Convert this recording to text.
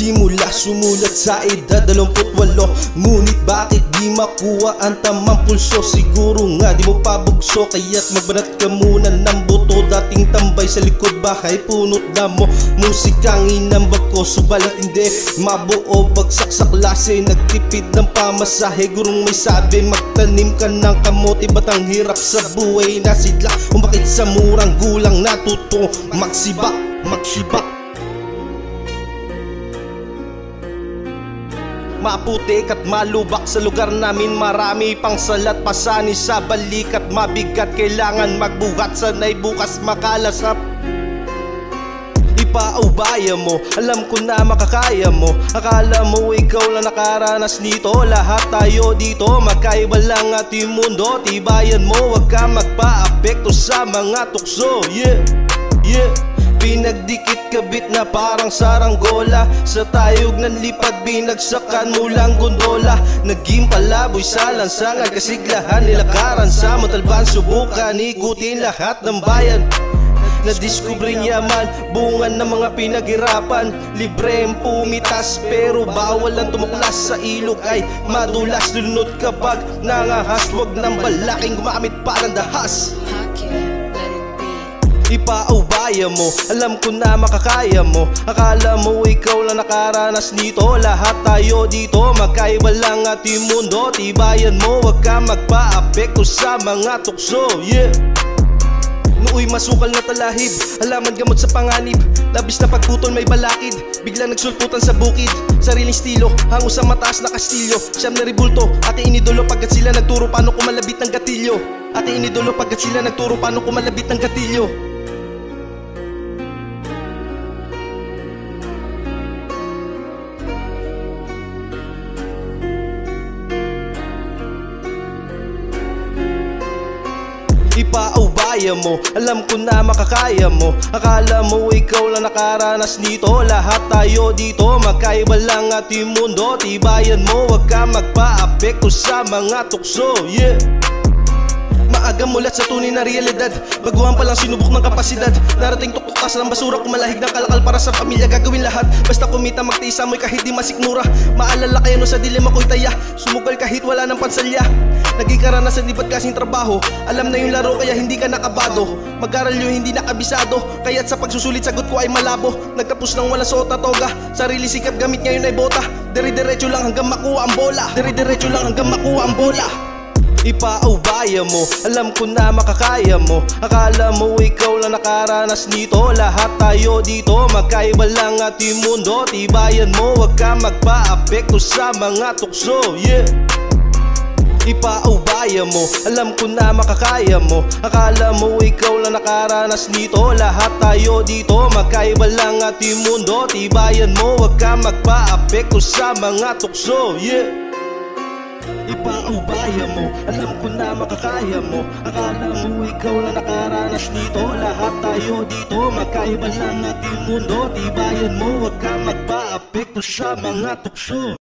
Nagsimula sumulat sa edad 28, ngunit bakit di makuha ang tamang pulso? Siguro nga di mo pa bugso, kaya't magbanat ka muna ng buto. Dating tambay sa likod bahay, punot damo, musikang inambag ko. Subalit hindi mabuo, bagsak sa klase, nagtipid ng pamasahe. Gurong may sabi, magtanim ka ng kamote, ba't ang hirap sa buhay nasidla? Kung bakit sa murang gulang natuto magsibak. Maputik at malubak sa lugar namin, marami pang salat pasani sa balikat. Mabigat, kailangan magbuhat, sanay bukas makalasap. Ipaubaya mo, alam ko na makakaya mo. Akala mo ikaw lang nakaranas nito, lahat tayo dito magkaiba lang ating mundo. Tibayan mo, wag ka magpa-apekto sa mga tukso. Yeah. Pinagdikit kabit na parang saranggola, sa tayog ng lipad binagsakan mo lang gondola. Naging palaboy sa lansangan, kasiglahan nilakaran sa Montalban. Subukan ikutin lahat ng bayan, nadiskubre yaman, bunga ng mga pinaghirapan. Libreng pumitas pero bawal ang tumuklas sa ilog ay madulas. Lunod kapag nangahas, wag ng balaking gumamit pa ng dahas. Ipaubaya mo, alam ko na makakaya mo. Akala mo ikaw lang nakaranas nito, lahat tayo dito magkaiba lang ating mundo. Tibayan mo, wag ka magpa-apekto sa mga tukso. Nooy masukal na talahib, alaman gamot sa panganib. Labis na pagputol may balakid, biglang nagsulputan sa bukid. Sariling estilo, hango sa mataas na kastilyo. Siyam na ribulto, aking inidolo pagkat sila nagturo paano kumalabit ng gatilyo. Aking inidolo pagkat sila nagturo paano kumalabit ng gatilyo. Ipaubaya mo, alam ko na makakaya mo. Akala mo ikaw lang nakaranas nito, lahat tayo dito magkaiba lang ating mundo. Tibayan mo, wag ka magpa-apekto sa mga tukso. Maaga mulat sa tunay na realidad, baguhan pa lang sinubok ng kapasidad. Narating tuktukas ng basura, kumalahig ng kalakal para sa pamilya, gagawin lahat. Basta kumita, magtiis amoy kahit di masikmura. Maalala kayo no sa dilim ako'y taya, sumugal kahit wala ng pansalya. Naging karanasan, di ba't kasing trabaho, alam na yung laro kaya hindi ka nakabado. Mag-aral yung hindi nakabisado, kaya't sa pagsusulit sagot ko ay malabo. Nagtapos ng walang suot na toga, sarili sikat gamit ngayon ay bota. Dire-diretso lang hanggang makuha ang bola, dire-diretso lang hanggang makuha ang bola. Ipaubaya mo, alam ko na makakaya mo. Akala mo ikaw lang nakaranas nito, lahat tayo dito magkaiba lang ating mundo. Tibayan mo, wag ka magpa-apekto sa mga tukso. Ipaubaya mo, alam ko na makakaya mo. Akala mo ikaw lang nakaranas nito, lahat tayo dito magkaiba lang ating mundo. Tibayan mo, wag ka magpa-apekto sa mga tukso. Ipaubaya mo, alam ko na makakaya mo. Akala mo ikaw lang nakaranas nito, lahat tayo dito magkaiba lang ating mundo. Tibayan mo, wag ka magpa-apekto sa mga tukso.